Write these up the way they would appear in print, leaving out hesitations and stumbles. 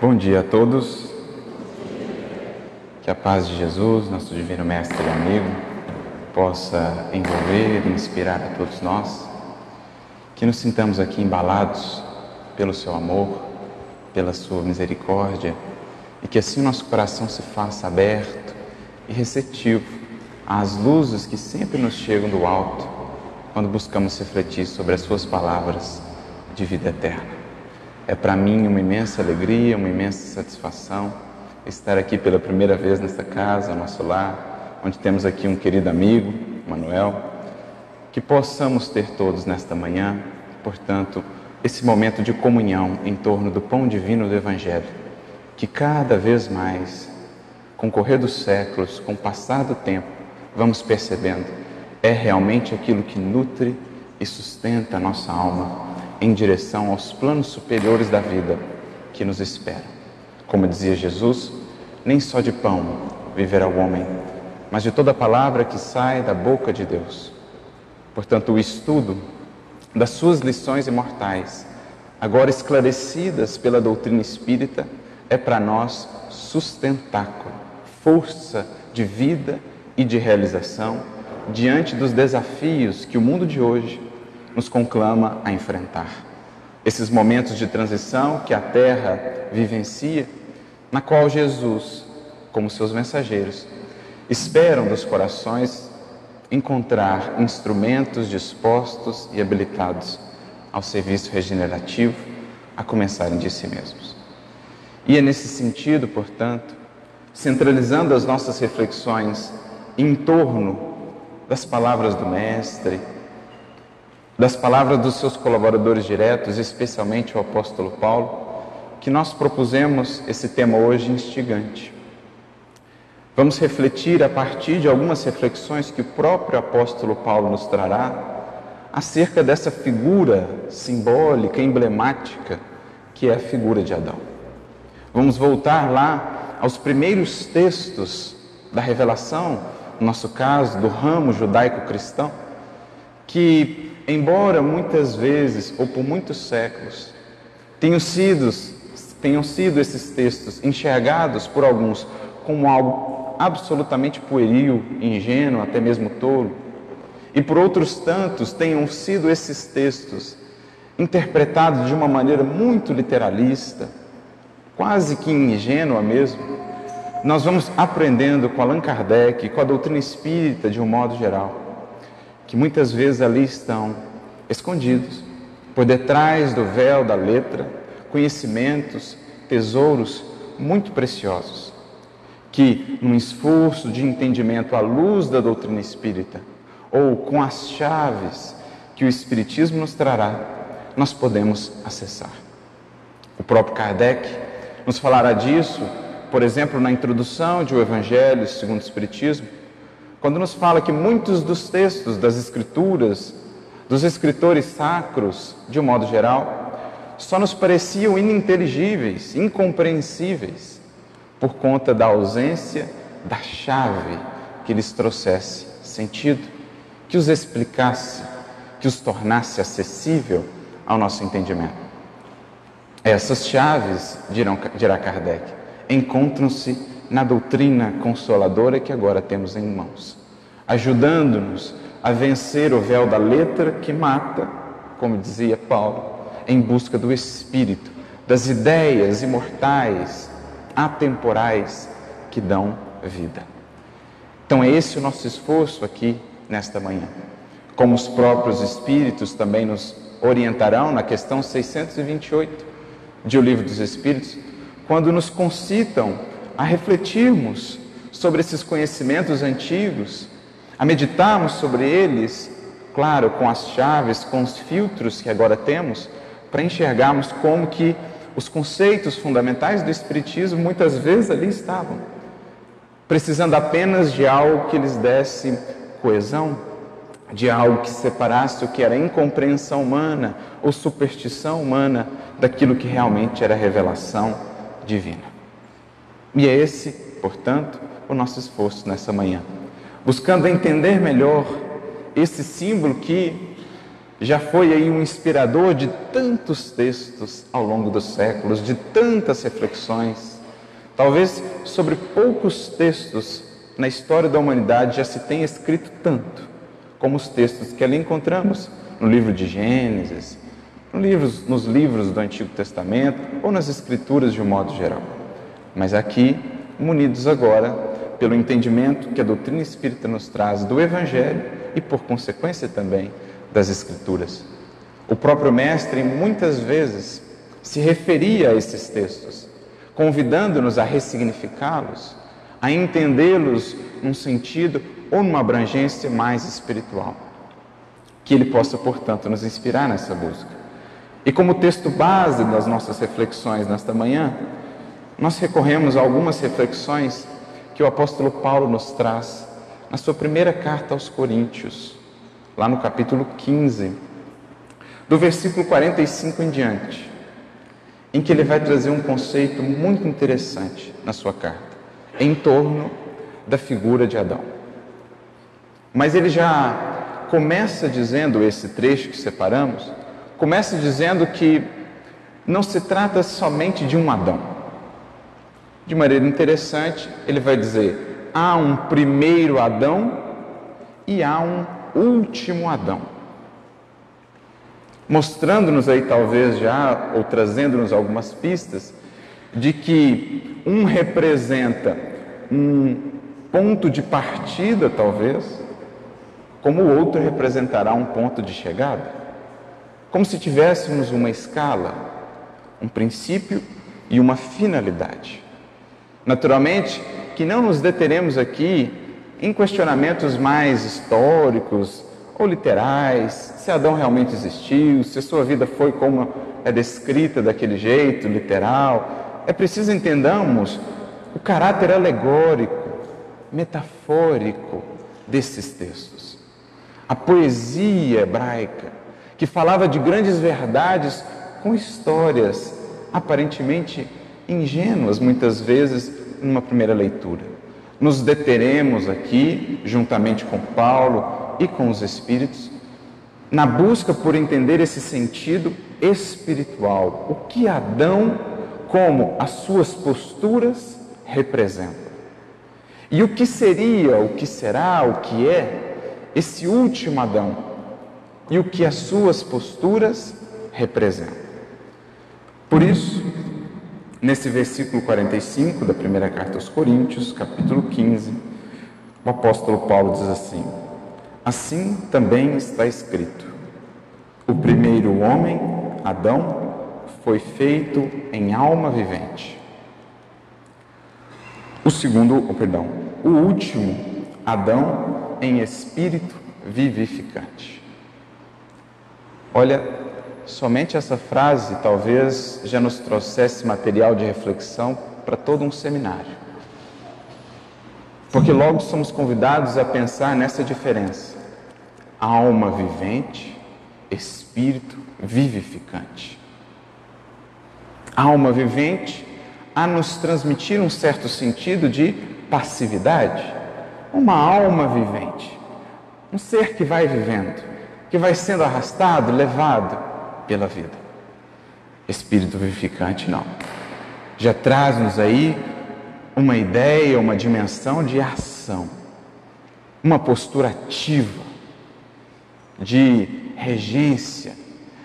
Bom dia a todos, que a paz de Jesus, nosso divino mestre e amigo, possa envolver e inspirar a todos nós, que nos sintamos aqui embalados pelo seu amor, pela sua misericórdia, e que assim nosso coração se faça aberto e receptivo às luzes que sempre nos chegam do alto, quando buscamos refletir sobre as suas palavras de vida eterna. É para mim uma imensa alegria, uma imensa satisfação estar aqui pela primeira vez nesta casa, nosso lar, onde temos aqui um querido amigo, Manuel, que possamos ter todos nesta manhã, portanto, esse momento de comunhão em torno do pão divino do Evangelho, que cada vez mais, com o correr dos séculos, com o passar do tempo, vamos percebendo, é realmente aquilo que nutre e sustenta a nossa alma em direção aos planos superiores da vida que nos esperam. Como dizia Jesus, nem só de pão viverá o homem, mas de toda palavra que sai da boca de Deus. Portanto, o estudo das suas lições imortais, agora esclarecidas pela doutrina espírita, é para nós sustentáculo, força de vida e de realização diante dos desafios que o mundo de hoje nos conclama a enfrentar. Esses momentos de transição que a Terra vivencia, na qual Jesus, como seus mensageiros, esperam dos corações encontrar instrumentos dispostos e habilitados ao serviço regenerativo, a começarem de si mesmos. E é nesse sentido, portanto, centralizando as nossas reflexões em torno das palavras do Mestre, das palavras dos seus colaboradores diretos, especialmente o apóstolo Paulo, que nós propusemos esse tema hoje instigante. Vamos refletir a partir de algumas reflexões que o próprio apóstolo Paulo nos trará acerca dessa figura simbólica, emblemática, que é a figura de Adão. Vamos voltar lá aos primeiros textos da revelação, no nosso caso, do ramo judaico-cristão, que, embora muitas vezes, ou por muitos séculos, tenham sido esses textos enxergados por alguns como algo absolutamente pueril, ingênuo, até mesmo tolo, e por outros tantos tenham sido esses textos interpretados de uma maneira muito literalista, quase que ingênua mesmo, nós vamos aprendendo com Allan Kardec, com a doutrina espírita de um modo geral, que muitas vezes ali estão escondidos, por detrás do véu da letra, conhecimentos, tesouros muito preciosos, que num esforço de entendimento à luz da doutrina espírita, ou com as chaves que o Espiritismo nos trará, nós podemos acessar. O próprio Kardec nos falará disso, por exemplo, na introdução de O Evangelho segundo o Espiritismo, quando nos fala que muitos dos textos das Escrituras, dos escritores sacros, de um modo geral, só nos pareciam ininteligíveis, incompreensíveis, por conta da ausência da chave que lhes trouxesse sentido, que os explicasse, que os tornasse acessível ao nosso entendimento. Essas chaves, dirá Kardec, encontram-se na doutrina consoladora que agora temos em mãos, ajudando-nos a vencer o véu da letra que mata, como dizia Paulo, em busca do Espírito, das ideias imortais, atemporais, que dão vida. Então é esse o nosso esforço aqui nesta manhã. Como os próprios Espíritos também nos orientarão na questão 628 de O Livro dos Espíritos, quando nos concitam a refletirmos sobre esses conhecimentos antigos, a meditarmos sobre eles, claro, com as chaves, com os filtros que agora temos, para enxergarmos como que os conceitos fundamentais do Espiritismo muitas vezes ali estavam, precisando apenas de algo que lhes desse coesão, de algo que separasse o que era incompreensão humana ou superstição humana daquilo que realmente era revelação divina. E é esse, portanto, o nosso esforço nessa manhã, buscando entender melhor esse símbolo que já foi aí um inspirador de tantos textos ao longo dos séculos, de tantas reflexões. Talvez sobre poucos textos na história da humanidade já se tenha escrito tanto como os textos que ali encontramos no livro de Gênesis, nos livros do Antigo Testamento ou nas Escrituras de um modo geral. Mas aqui, munidos agora pelo entendimento que a doutrina espírita nos traz do Evangelho e, por consequência também, das Escrituras. O próprio Mestre muitas vezes se referia a esses textos, convidando-nos a ressignificá-los, a entendê-los num sentido ou numa abrangência mais espiritual. Que Ele possa, portanto, nos inspirar nessa busca. E como texto base das nossas reflexões nesta manhã, nós recorremos a algumas reflexões que o apóstolo Paulo nos traz na sua primeira carta aos Coríntios, lá no capítulo 15, do versículo 45 em diante, em que ele vai trazer um conceito muito interessante na sua carta, em torno da figura de Adão. Mas ele já começa dizendo, esse trecho que separamos, começa dizendo que não se trata somente de um Adão. De maneira interessante, ele vai dizer, há um primeiro Adão e há um último Adão. Mostrando-nos aí talvez já, ou trazendo-nos algumas pistas, de que um representa um ponto de partida, talvez, como o outro representará um ponto de chegada. Como se tivéssemos uma escala, um princípio e uma finalidade. Naturalmente, que não nos deteremos aqui em questionamentos mais históricos ou literais, se Adão realmente existiu, se a sua vida foi como é descrita daquele jeito, literal. É preciso entendamos o caráter alegórico, metafórico desses textos. A poesia hebraica, que falava de grandes verdades com histórias aparentemente ingênuas, muitas vezes, numa primeira leitura. Nos deteremos aqui, juntamente com Paulo e com os Espíritos, na busca por entender esse sentido espiritual, o que Adão, como as suas posturas, representa. E o que seria, o que será, o que é esse último Adão, e o que as suas posturas representam. Por isso, nesse versículo 45 da primeira carta aos Coríntios, capítulo 15, o apóstolo Paulo diz assim: assim também está escrito, o primeiro homem, Adão, foi feito em alma vivente. O último, Adão, em espírito vivificante. Olha, somente essa frase talvez já nos trouxesse material de reflexão para todo um seminário. Porque logo somos convidados a pensar nessa diferença. Alma vivente, espírito vivificante. Alma vivente a nos transmitir um certo sentido de passividade. Uma alma vivente, um ser que vai vivendo, que vai sendo arrastado, levado pela vida. Espírito vivificante não. Já traz-nos aí uma ideia, uma dimensão de ação, uma postura ativa, de regência,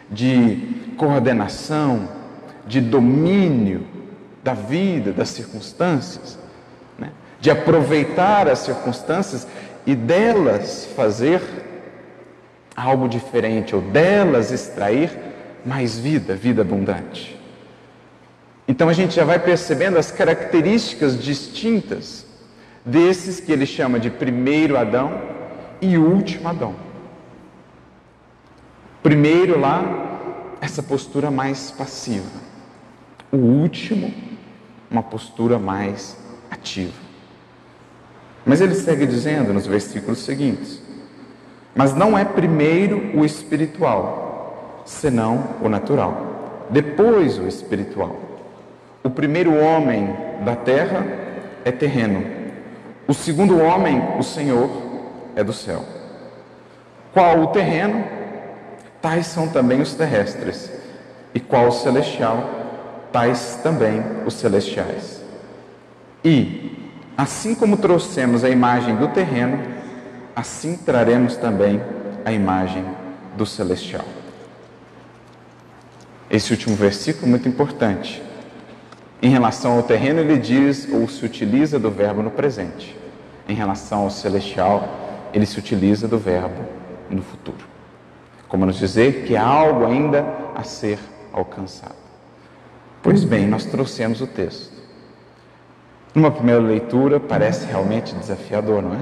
de coordenação, de domínio da vida, das circunstâncias, né? De aproveitar as circunstâncias e delas fazer algo diferente, ou delas extrair mais vida, vida abundante. Então a gente já vai percebendo as características distintas desses que ele chama de primeiro Adão e último Adão. Primeiro lá, essa postura mais passiva. O último, uma postura mais ativa. Mas ele segue dizendo nos versículos seguintes: mas não é primeiro o espiritual, senão o natural, depois o espiritual. O primeiro homem da terra é terreno, o segundo homem, o Senhor, é do céu. Qual o terreno? tais são também os terrestres, e qual o celestial, tais também os celestiais. E, assim como trouxemos a imagem do terreno, assim traremos também a imagem do celestial. Esse último versículo é muito importante. Em relação ao terreno, ele diz ou se utiliza do verbo no presente. Em relação ao celestial, ele se utiliza do verbo no futuro. Como nos dizer que há algo ainda a ser alcançado. Pois bem, nós trouxemos o texto. Numa primeira leitura, parece realmente desafiador, não é?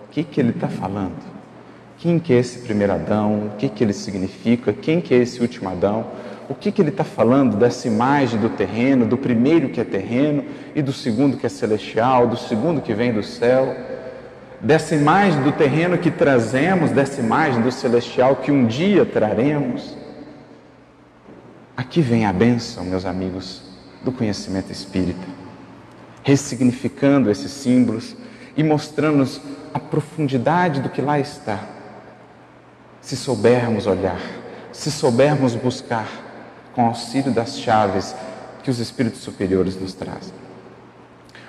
O que ele está falando? Quem que é esse primeiro Adão? O que ele significa? Quem que é esse último Adão? O que ele está falando dessa imagem do terreno, do primeiro que é terreno e do segundo que é celestial, do segundo que vem do céu? Dessa imagem do terreno que trazemos, dessa imagem do celestial que um dia traremos. Aqui vem a bênção, meus amigos, do conhecimento espírita, ressignificando esses símbolos e mostrando-nos a profundidade do que lá está. Se soubermos olhar, se soubermos buscar, com auxílio das chaves que os espíritos superiores nos trazem.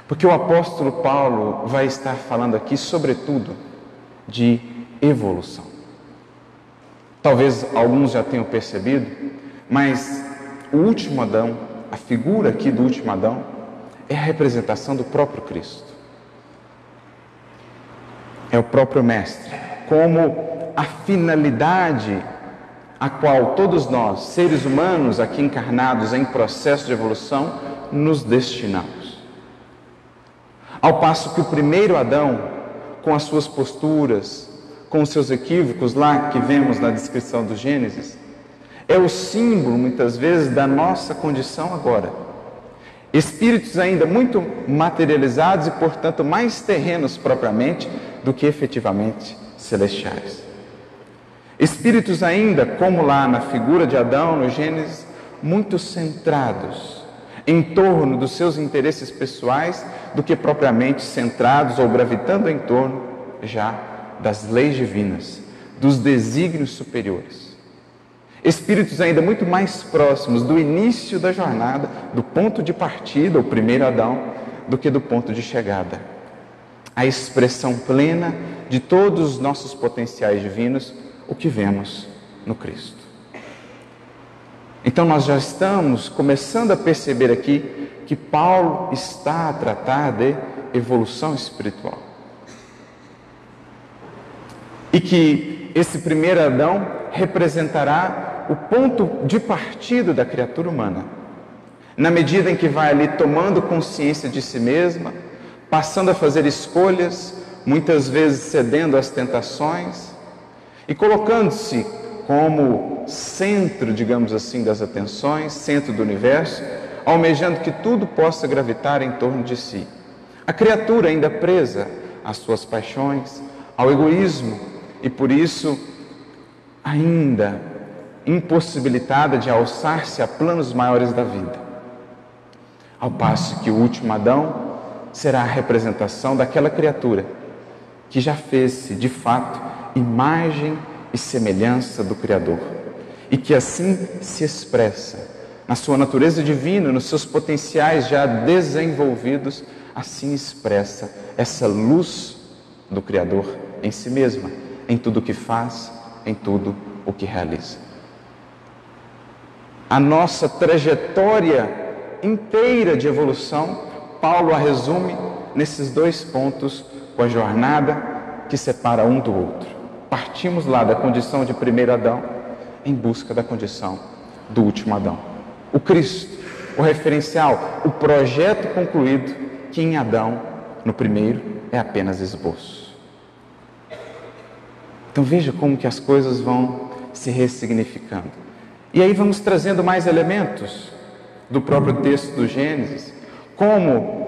Porque o apóstolo Paulo vai estar falando aqui, sobretudo, de evolução. Talvez alguns já tenham percebido, mas o último Adão, a figura aqui do último Adão, é a representação do próprio Cristo. É o próprio Mestre, como a finalidade a qual todos nós, seres humanos aqui encarnados em processo de evolução, nos destinamos. Ao passo que o primeiro Adão, com as suas posturas, com os seus equívocos lá que vemos na descrição do Gênesis, é o símbolo, muitas vezes, da nossa condição agora. Espíritos ainda muito materializados e, portanto, mais terrenos propriamente do que efetivamente celestiais. Espíritos ainda, como lá na figura de Adão, no Gênesis, muito centrados em torno dos seus interesses pessoais do que propriamente centrados ou gravitando em torno já das leis divinas, dos desígnios superiores. Espíritos ainda muito mais próximos do início da jornada, do ponto de partida, o primeiro Adão, do que do ponto de chegada. A expressão plena de todos os nossos potenciais divinos, o que vemos no Cristo. Então nós já estamos começando a perceber aqui que Paulo está a tratar de evolução espiritual. E que esse primeiro Adão representará o ponto de partida da criatura humana. Na medida em que vai ali tomando consciência de si mesma, passando a fazer escolhas, muitas vezes cedendo às tentações, e colocando-se como centro, digamos assim, das atenções, centro do universo, almejando que tudo possa gravitar em torno de si. A criatura ainda presa às suas paixões, ao egoísmo, e por isso ainda impossibilitada de alçar-se a planos maiores da vida. Ao passo que o último Adão será a representação daquela criatura que já fez-se, de fato, imagem e semelhança do Criador, e que assim se expressa na sua natureza divina, nos seus potenciais já desenvolvidos, assim expressa essa luz do Criador em si mesma, em tudo o que faz, em tudo o que realiza. A nossa trajetória inteira de evolução, Paulo a resume nesses dois pontos, com a jornada que separa um do outro. Partimos lá da condição de primeiro Adão em busca da condição do último Adão. O Cristo, o referencial, o projeto concluído que em Adão, no primeiro, é apenas esboço. Então veja como que as coisas vão se ressignificando. E aí vamos trazendo mais elementos do próprio texto do Gênesis, como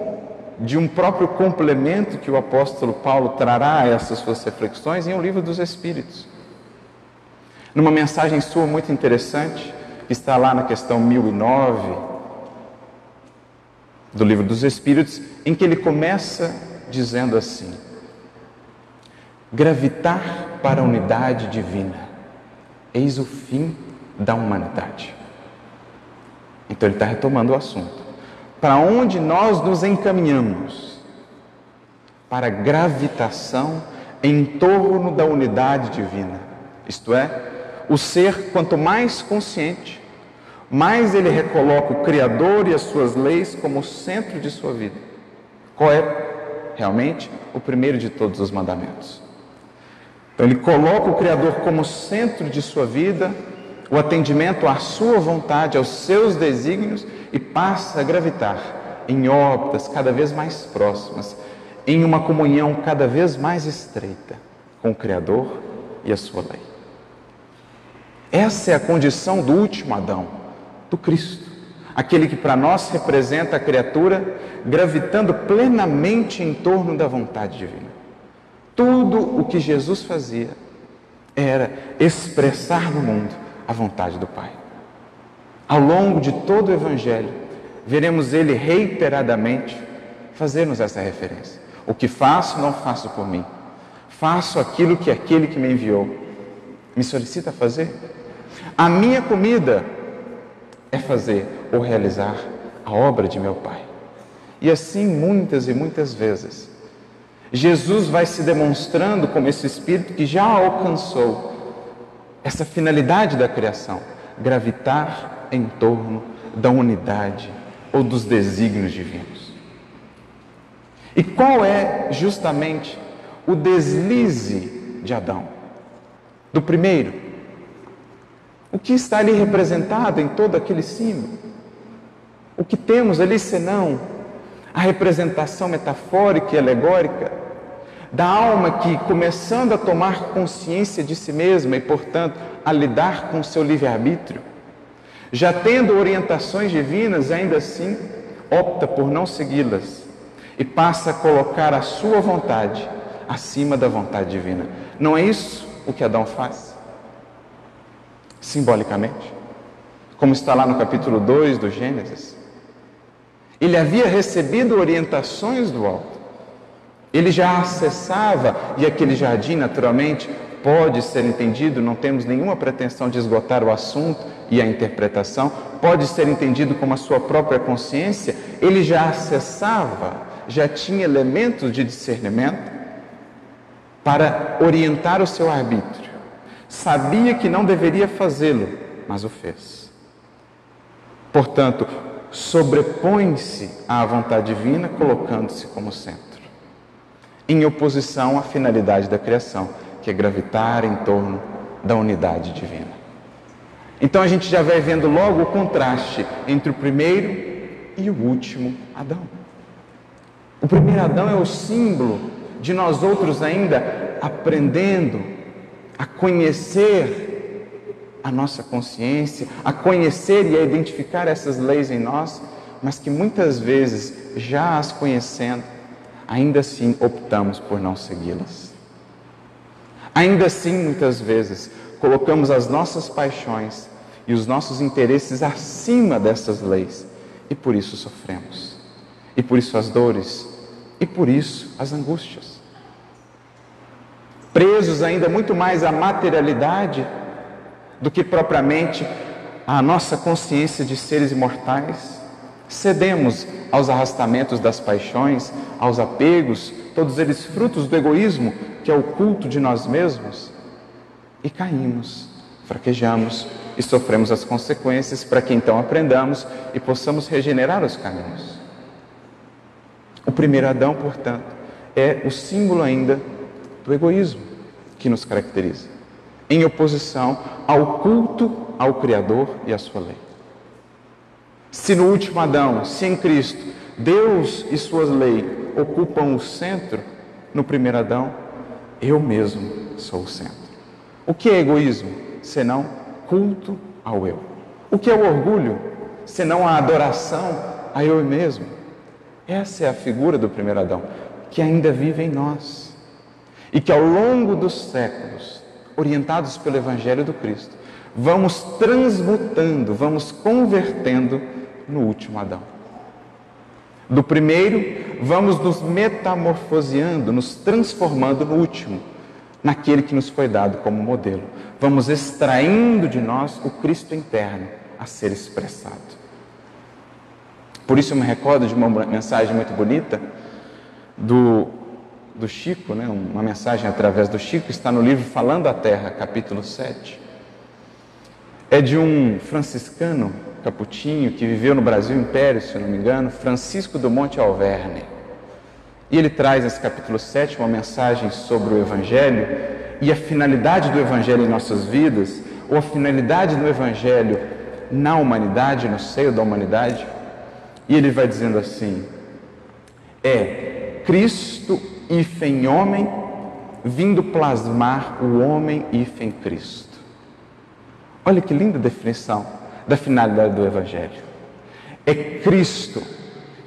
de um próprio complemento que o apóstolo Paulo trará a essas suas reflexões em O Livro dos Espíritos. Numa mensagem sua muito interessante, que está lá na questão 1009 do Livro dos Espíritos, em que ele começa dizendo assim: gravitar para a unidade divina, eis o fim da humanidade. Então ele está retomando o assunto. Para onde nós nos encaminhamos? Para a gravitação em torno da unidade divina. Isto é, o ser, quanto mais consciente, mais ele recoloca o Criador e as suas leis como o centro de sua vida. Qual é realmente o primeiro de todos os mandamentos? Então ele coloca o Criador como centro de sua vida, o atendimento à sua vontade, aos seus desígnios, e passa a gravitar em órbitas cada vez mais próximas, em uma comunhão cada vez mais estreita com o Criador e a sua lei. Essa é a condição do último Adão, do Cristo, aquele que para nós representa a criatura gravitando plenamente em torno da vontade divina. Tudo o que Jesus fazia era expressar no mundo a vontade do Pai. Ao longo de todo o Evangelho, veremos ele reiteradamente fazer-nos essa referência. O que faço, não faço por mim. Faço aquilo que aquele que me enviou me solicita fazer. A minha comida é fazer ou realizar a obra de meu Pai. E assim, muitas e muitas vezes, Jesus vai se demonstrando como esse Espírito que já alcançou essa finalidade da criação, gravitar em torno da unidade ou dos desígnios divinos. E qual é justamente o deslize de Adão? Do primeiro? O que está ali representado em todo aquele símbolo? O que temos ali senão a representação metafórica e alegórica da alma que, começando a tomar consciência de si mesma e, portanto, a lidar com o seu livre-arbítrio, já tendo orientações divinas, ainda assim opta por não segui-las e passa a colocar a sua vontade acima da vontade divina. Não é isso o que Adão faz? Simbolicamente, como está lá no capítulo 2 do Gênesis, ele havia recebido orientações do alto. Ele já acessava, e aquele jardim, naturalmente, pode ser entendido, não temos nenhuma pretensão de esgotar o assunto e a interpretação, pode ser entendido como a sua própria consciência. Ele já acessava, já tinha elementos de discernimento para orientar o seu arbítrio. Sabia que não deveria fazê-lo, mas o fez. Portanto, sobrepõe-se à vontade divina, colocando-se como centro, em oposição à finalidade da criação, que é gravitar em torno da unidade divina. Então a gente já vai vendo logo o contraste entre o primeiro e o último Adão. O primeiro Adão é o símbolo de nós outros ainda aprendendo a conhecer a nossa consciência, a conhecer e a identificar essas leis em nós, mas que muitas vezes, já as conhecendo, ainda assim optamos por não segui-las. Ainda assim, muitas vezes, colocamos as nossas paixões e os nossos interesses acima dessas leis, e por isso sofremos, e por isso as dores, e por isso as angústias. Presos ainda muito mais à materialidade do que propriamente à nossa consciência de seres imortais, cedemos aos arrastamentos das paixões, aos apegos, todos eles frutos do egoísmo, que é o culto de nós mesmos, e caímos, fraquejamos e sofremos as consequências, para que então aprendamos e possamos regenerar os caminhos. O primeiro Adão, portanto, é o símbolo ainda do egoísmo que nos caracteriza, em oposição ao culto ao Criador e à sua lei. Se no último Adão, se em Cristo, Deus e suas leis ocupam o centro, no primeiro Adão, eu mesmo sou o centro. O que é egoísmo, senão culto ao eu? O que é o orgulho, senão a adoração a eu mesmo? Essa é a figura do primeiro Adão, que ainda vive em nós, e que ao longo dos séculos, orientados pelo Evangelho do Cristo, vamos transmutando, vamos convertendo no último Adão. Do primeiro, vamos nos metamorfoseando, nos transformando no último, naquele que nos foi dado como modelo. Vamos extraindo de nós o Cristo interno a ser expressado. Por isso eu me recordo de uma mensagem muito bonita do Chico, né? Uma mensagem através do Chico, que está no livro Falando a Terra, capítulo 7. É de um franciscano capuchinho que viveu no Brasil Império, se eu não me engano, Francisco do Monte Alverne. E ele traz nesse capítulo 7 uma mensagem sobre o Evangelho e a finalidade do Evangelho em nossas vidas, ou a finalidade do Evangelho na humanidade, no seio da humanidade. E ele vai dizendo assim: é Cristo hífen homem, vindo plasmar o homem hífen Cristo. Olha que linda definição da finalidade do Evangelho. É Cristo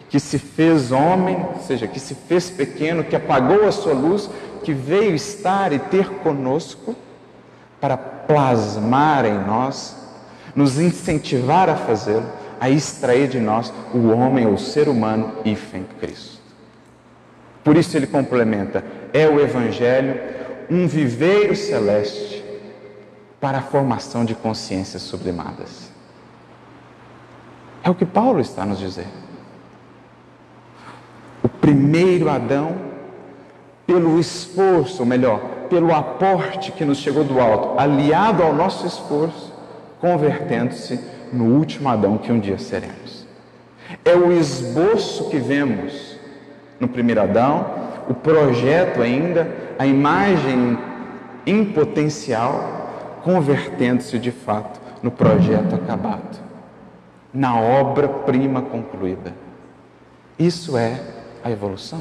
que se fez homem, ou seja, que se fez pequeno, que apagou a sua luz, que veio estar e ter conosco para plasmar em nós, nos incentivar a fazê-lo, a extrair de nós o homem ou o ser humano hífen Cristo. Por isso ele complementa: é o Evangelho um viveiro celeste para a formação de consciências sublimadas. É o que Paulo está a nos dizer. O primeiro Adão, pelo esforço, ou melhor, pelo aporte que nos chegou do alto, aliado ao nosso esforço, convertendo-se no último Adão que um dia seremos. É o esboço que vemos no primeiro Adão, o projeto ainda, a imagem em potencial, convertendo-se de fato no projeto acabado, na obra-prima concluída. Isso é a evolução.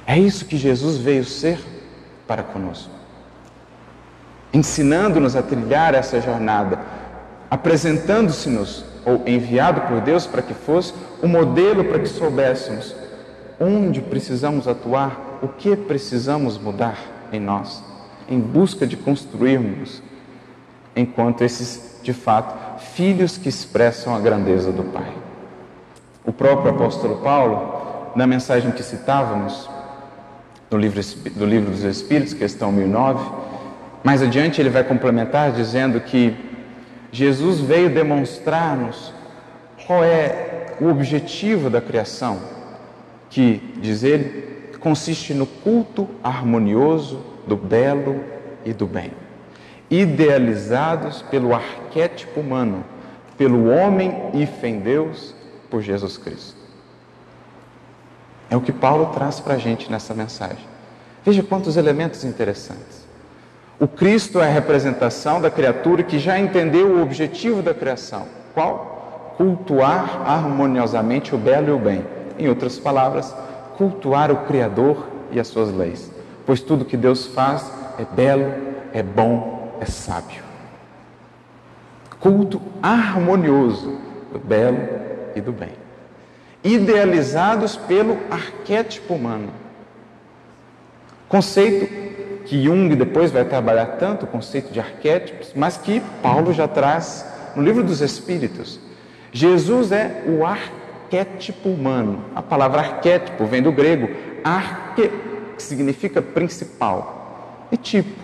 É isso que Jesus veio ser para conosco, ensinando-nos a trilhar essa jornada, apresentando-se-nos, ou enviado por Deus para que fosse o modelo para que soubéssemos onde precisamos atuar, o que precisamos mudar em nós, em busca de construirmos, enquanto esses, de fato, filhos que expressam a grandeza do Pai. O próprio apóstolo Paulo, na mensagem que citávamos, do livro dos Espíritos, questão 1009, mais adiante ele vai complementar dizendo que Jesus veio demonstrar-nos qual é o objetivo da criação, que, diz ele, consiste no culto harmonioso do belo e do bem, idealizados pelo arquétipo humano, pelo homem hífen Deus, por Jesus Cristo. É o que Paulo traz para a gente nessa mensagem. Veja quantos elementos interessantes. O Cristo é a representação da criatura que já entendeu o objetivo da criação. Qual? Cultuar harmoniosamente o belo e o bem. Em outras palavras, cultuar o Criador e as suas leis. Pois tudo que Deus faz é belo, é bom, é sábio. Culto harmonioso do belo e do bem. Idealizados pelo arquétipo humano. Conceito que Jung depois vai trabalhar tanto, o conceito de arquétipos, mas que Paulo já traz no livro dos Espíritos. Jesus é o arquétipo humano. A palavra arquétipo vem do grego arque, que significa principal, e tipo.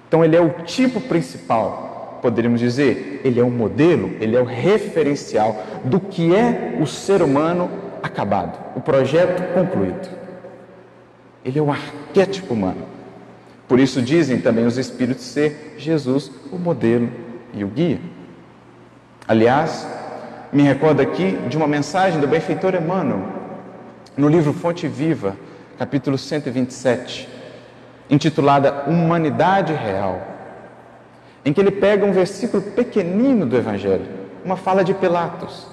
Então ele é o tipo principal, poderíamos dizer, ele é o modelo, ele é o referencial do que é o ser humano acabado, o projeto concluído. Ele é o arquétipo humano. Por isso dizem também os Espíritos ser Jesus o modelo e o guia. Aliás, me recordo aqui de uma mensagem do benfeitor Emmanuel, no livro Fonte Viva, capítulo 127, intitulada Humanidade Real, em que ele pega um versículo pequenino do Evangelho, uma fala de Pilatos.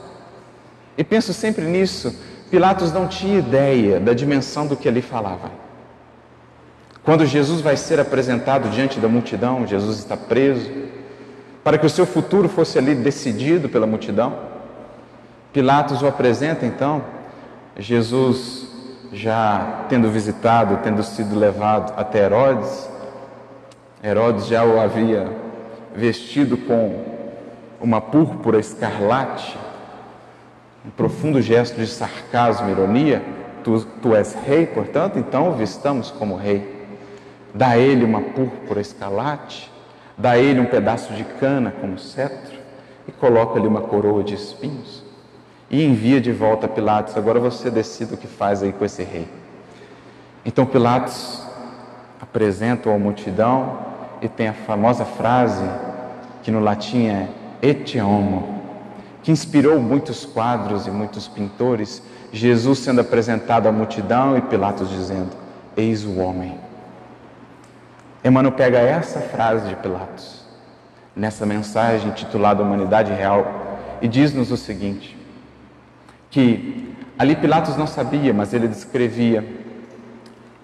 E penso sempre nisso, Pilatos não tinha ideia da dimensão do que ali falava. Quando Jesus vai ser apresentado diante da multidão, Jesus está preso, para que o seu futuro fosse ali decidido pela multidão, Pilatos o apresenta então, Jesus já tendo visitado, tendo sido levado até Herodes. Herodes já o havia vestido com uma púrpura escarlate, um profundo gesto de sarcasmo e ironia, Tu és rei, portanto, então o vistamos como rei. Dá a ele uma púrpura escarlate, dá a ele um pedaço de cana como cetro e coloca-lhe uma coroa de espinhos e envia de volta a Pilatos. Agora você decide o que faz aí com esse rei. Então Pilatos apresenta-o à multidão e tem a famosa frase que no latim é Ecce homo, que inspirou muitos quadros e muitos pintores. Jesus sendo apresentado à multidão e Pilatos dizendo: eis o homem. Emmanuel pega essa frase de Pilatos nessa mensagem titulada Humanidade Real e diz-nos o seguinte, que ali Pilatos não sabia, mas ele descrevia: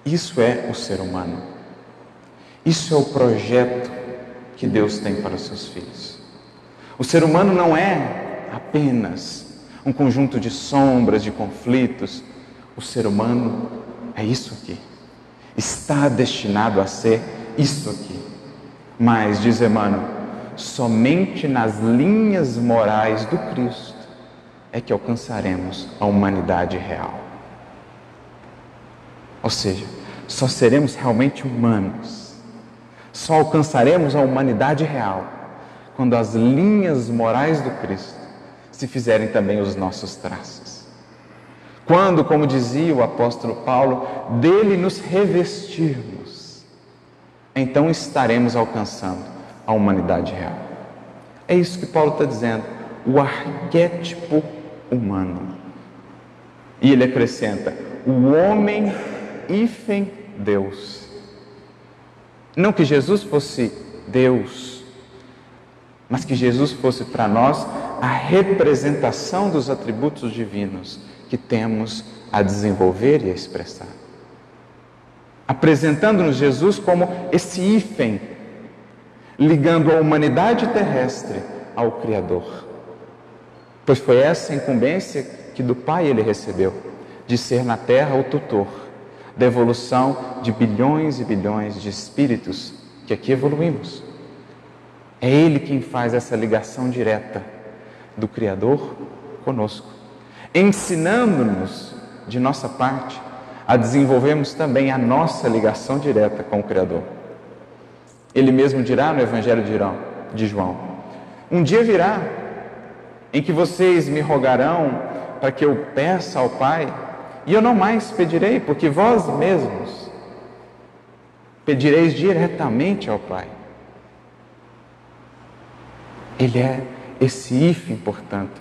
isso é o ser humano, isso é o projeto que Deus tem para os seus filhos. O ser humano não é apenas um conjunto de sombras, de conflitos. O ser humano é isso aqui, está destinado a ser isso aqui. Mas, diz Emmanuel, somente nas linhas morais do Cristo é que alcançaremos a humanidade real. Ou seja, só seremos realmente humanos, só alcançaremos a humanidade real quando as linhas morais do Cristo se fizerem também os nossos traços. Quando, como dizia o apóstolo Paulo, dele nos revestirmos, então estaremos alcançando a humanidade real. É isso que Paulo está dizendo, o arquétipo humano. E ele acrescenta, o homem hífen Deus. Não que Jesus fosse Deus, mas que Jesus fosse para nós a representação dos atributos divinos que temos a desenvolver e a expressar. Apresentando-nos Jesus como esse hífen, ligando a humanidade terrestre ao Criador. Pois foi essa incumbência que do Pai ele recebeu, de ser na terra o tutor da evolução de bilhões e bilhões de espíritos que aqui evoluímos. É Ele quem faz essa ligação direta do Criador conosco, ensinando-nos, de nossa parte, a desenvolvermos também a nossa ligação direta com o Criador. Ele mesmo dirá no Evangelho de João, um dia virá em que vocês me rogarão para que eu peça ao Pai, e eu não mais pedirei, porque vós mesmos pedireis diretamente ao Pai. Ele é esse hífen, portanto,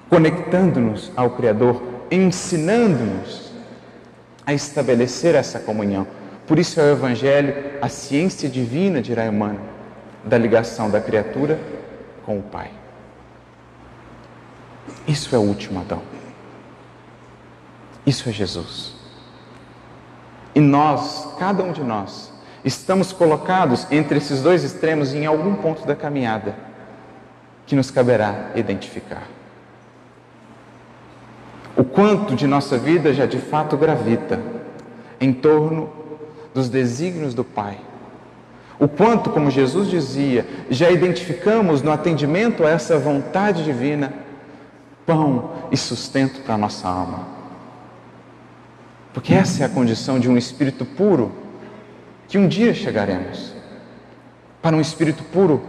conectando-nos ao Criador, ensinando-nos a estabelecer essa comunhão. Por isso é o Evangelho, a ciência divina, dirá Emmanuel, da ligação da criatura com o Pai. Isso é o último Adão. Isso é Jesus. E nós, cada um de nós, estamos colocados entre esses dois extremos em algum ponto da caminhada que nos caberá identificar. O quanto de nossa vida já de fato gravita em torno dos desígnios do Pai. O quanto, como Jesus dizia, já identificamos no atendimento a essa vontade divina pão e sustento para a nossa alma. Porque essa é a condição de um espírito puro que um dia chegaremos. Para um espírito puro,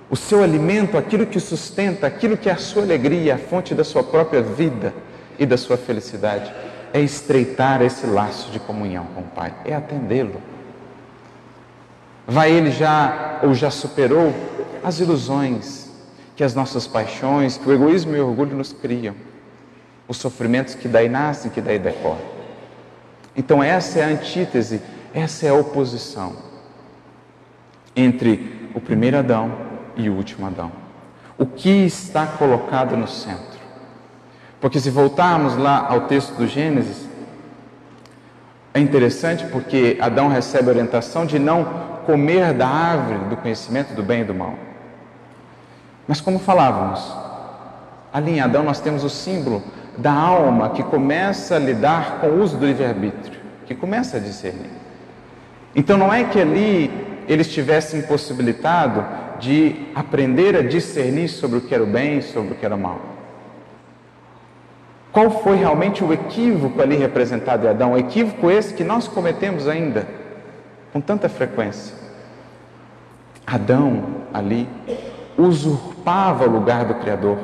o seu alimento, aquilo que o sustenta, aquilo que é a sua alegria, a fonte da sua própria vida e da sua felicidade, é estreitar esse laço de comunhão com o Pai, é atendê-lo. Vai ele já ou já superou as ilusões que as nossas paixões, que o egoísmo e o orgulho nos criam, os sofrimentos que daí nascem, que daí decorrem. Então essa é a antítese, essa é a oposição entre o primeiro Adão e o último Adão. O que está colocado no centro? Porque se voltarmos lá ao texto do Gênesis, é interessante porque Adão recebe a orientação de não comer da árvore do conhecimento do bem e do mal. Mas como falávamos, ali em Adão nós temos o símbolo da alma que começa a lidar com o uso do livre-arbítrio, que começa a discernir. Então não é que ali ele estivesse impossibilitado de aprender a discernir sobre o que era o bem e sobre o que era o mal. Qual foi realmente o equívoco ali representado em Adão? O equívoco esse que nós cometemos ainda com tanta frequência. Adão ali usurpava o lugar do Criador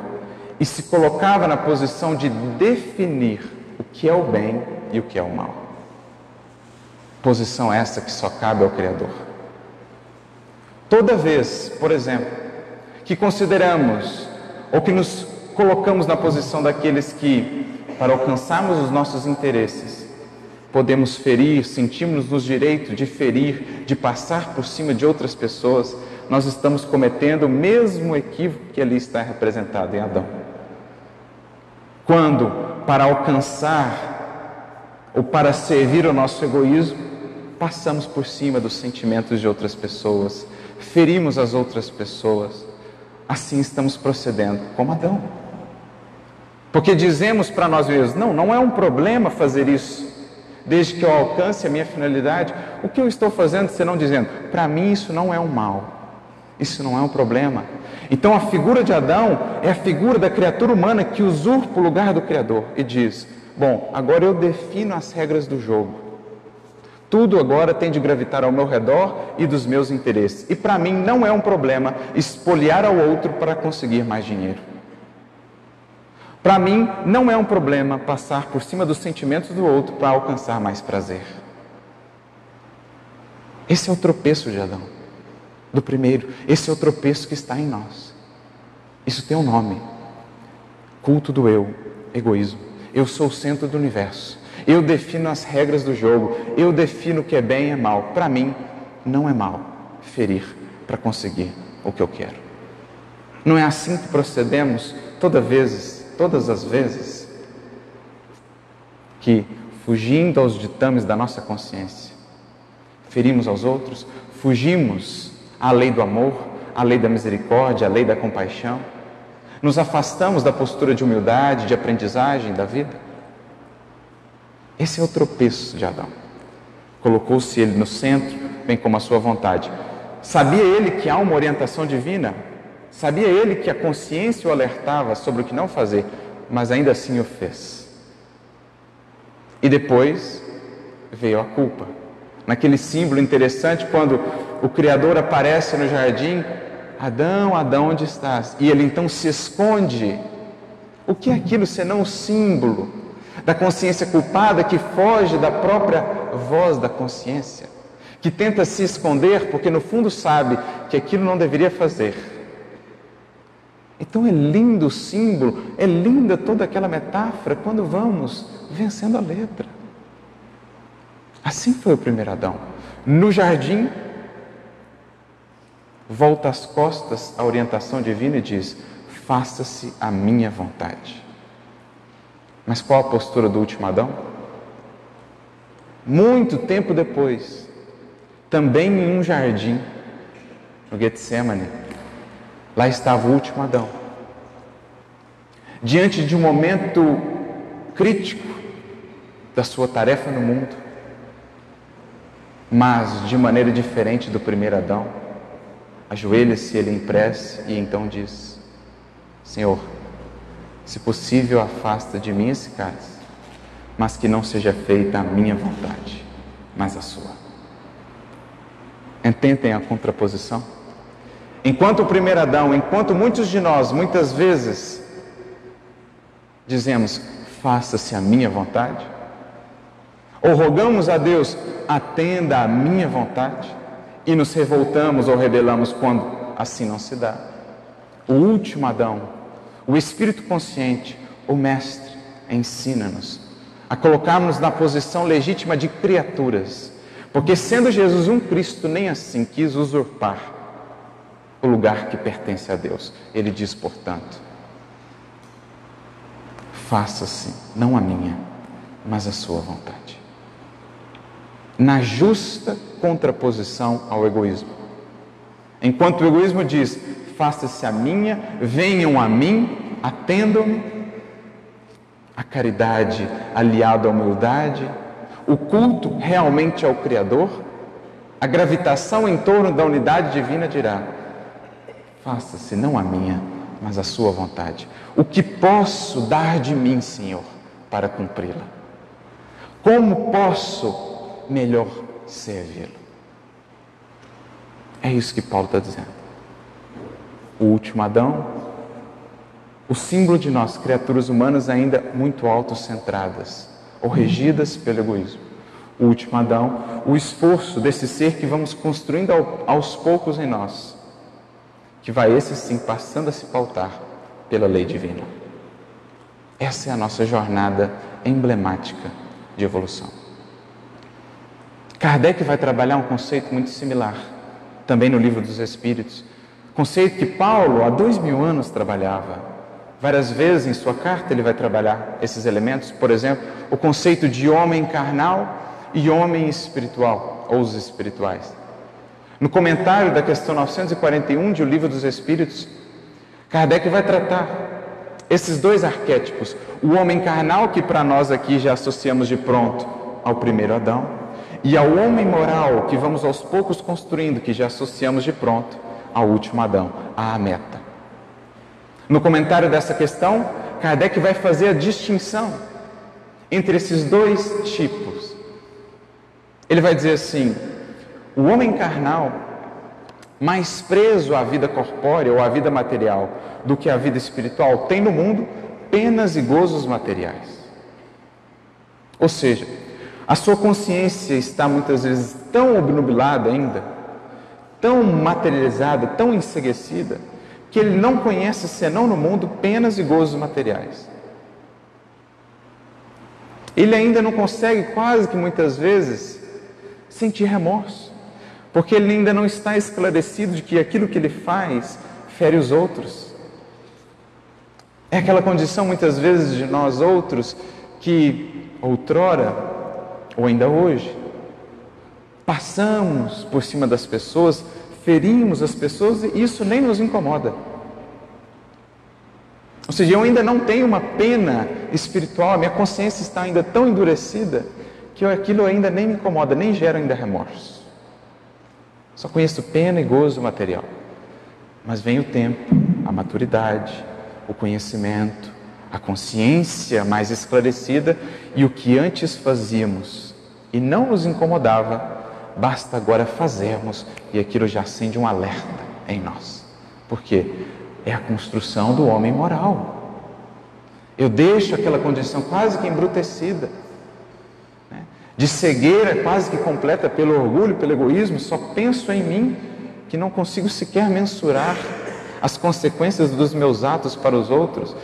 e se colocava na posição de definir o que é o bem e o que é o mal. Posição essa que só cabe ao Criador. Toda vez, por exemplo, que consideramos ou que nos colocamos na posição daqueles que, para alcançarmos os nossos interesses, podemos ferir, sentimos nos direito de ferir, de passar por cima de outras pessoas, nós estamos cometendo o mesmo equívoco que ali está representado em Adão. Quando, para alcançar ou para servir o nosso egoísmo, passamos por cima dos sentimentos de outras pessoas, ferimos as outras pessoas, assim estamos procedendo como Adão. Porque dizemos para nós mesmos, não é um problema fazer isso, desde que eu alcance a minha finalidade. O que eu estou fazendo, senão dizendo, para mim isso não é um mal, isso não é um problema. Então a figura de Adão é a figura da criatura humana que usurpa o lugar do Criador e diz, bom, agora eu defino as regras do jogo. Tudo agora tem de gravitar ao meu redor e dos meus interesses. E para mim não é um problema espoliar ao outro para conseguir mais dinheiro. Para mim não é um problema passar por cima dos sentimentos do outro para alcançar mais prazer. Esse é o tropeço de Adão, do primeiro. Esse é o tropeço que está em nós. Isso tem um nome. Culto do eu, egoísmo. Eu sou o centro do universo. Eu defino as regras do jogo. Eu defino o que é bem e é mal. Para mim, não é mal ferir para conseguir o que eu quero. Não é assim que procedemos todas as vezes que, fugindo aos ditames da nossa consciência, ferimos aos outros, fugimos à lei do amor, à lei da misericórdia, à lei da compaixão, nos afastamos da postura de humildade, de aprendizagem da vida. Esse é o tropeço de Adão. Colocou-se ele no centro, bem como a sua vontade. Sabia ele que há uma orientação divina? Sabia ele que a consciência o alertava sobre o que não fazer, mas ainda assim o fez. E depois veio a culpa. Naquele símbolo interessante, quando o Criador aparece no jardim, Adão, Adão, onde estás? E ele então se esconde. O que é aquilo senão o símbolo da consciência culpada que foge da própria voz da consciência, que tenta se esconder porque no fundo sabe que aquilo não deveria fazer. Então é lindo o símbolo, é linda toda aquela metáfora quando vamos vencendo a letra. Assim foi o primeiro Adão. No jardim, volta as costas à orientação divina e diz, faça-se a minha vontade. Mas qual a postura do último Adão? Muito tempo depois, também em um jardim, no Getsemane, lá estava o último Adão. Diante de um momento crítico da sua tarefa no mundo, mas de maneira diferente do primeiro Adão, ajoelha-se ele em prece e então diz, Senhor, se possível afasta de mim esse cálice, mas que não seja feita a minha vontade, mas a sua. Entendem a contraposição? Enquanto o primeiro Adão, enquanto muitos de nós, muitas vezes, dizemos, faça-se a minha vontade, ou rogamos a Deus, atenda a minha vontade, e nos revoltamos ou rebelamos quando assim não se dá. O último Adão, o Espírito consciente, o Mestre, ensina-nos a colocarmos na posição legítima de criaturas, porque sendo Jesus um Cristo, nem assim quis usurpar o lugar que pertence a Deus. Ele diz, portanto, faça-se, não a minha, mas a sua vontade. Na justa contraposição ao egoísmo. Enquanto o egoísmo diz, faça-se a minha, venham a mim, atendam-me, a caridade aliada à humildade, o culto realmente ao Criador, a gravitação em torno da unidade divina dirá, faça-se não a minha, mas a sua vontade. O que posso dar de mim, Senhor, para cumpri-la? Como posso melhor servi-lo? É isso que Paulo está dizendo. O último Adão, o símbolo de nós, criaturas humanas ainda muito autocentradas ou regidas pelo egoísmo. O último Adão, o esforço desse ser que vamos construindo aos poucos em nós, que vai esse sim passando a se pautar pela lei divina. Essa é a nossa jornada emblemática de evolução. Kardec vai trabalhar um conceito muito similar, também no Livro dos Espíritos, conceito que Paulo há 2000 anos trabalhava. Várias vezes em sua carta ele vai trabalhar esses elementos, por exemplo, o conceito de homem carnal e homem espiritual, ou os espirituais. No comentário da questão 941 de O Livro dos Espíritos, Kardec vai tratar esses dois arquétipos, o homem carnal, que para nós aqui já associamos de pronto ao primeiro Adão, e ao homem moral, que vamos aos poucos construindo, que já associamos de pronto ao último Adão, à meta. No comentário dessa questão, Kardec vai fazer a distinção entre esses dois tipos. Ele vai dizer assim: o homem carnal, mais preso à vida corpórea ou à vida material do que à vida espiritual, tem no mundo penas e gozos materiais. Ou seja, a sua consciência está muitas vezes tão obnubilada ainda, tão materializada, tão enceguecida, que ele não conhece senão no mundo penas e gozos materiais. Ele ainda não consegue, quase que muitas vezes, sentir remorso, porque ele ainda não está esclarecido de que aquilo que ele faz fere os outros. É aquela condição muitas vezes de nós outros que outrora, ou ainda hoje, passamos por cima das pessoas, ferimos as pessoas e isso nem nos incomoda. Ou seja, eu ainda não tenho uma pena espiritual, a minha consciência está ainda tão endurecida que aquilo ainda nem me incomoda, nem gera ainda remorso. Só conheço pena e gozo material. Mas vem o tempo, a maturidade, o conhecimento, a consciência mais esclarecida, e o que antes fazíamos e não nos incomodava, basta agora fazermos e aquilo já acende um alerta em nós. Por quê? É a construção do homem moral. Eu deixo aquela condição quase que embrutecida, de cegueira quase que completa pelo orgulho, pelo egoísmo, só penso em mim, que não consigo sequer mensurar as consequências dos meus atos para os outros,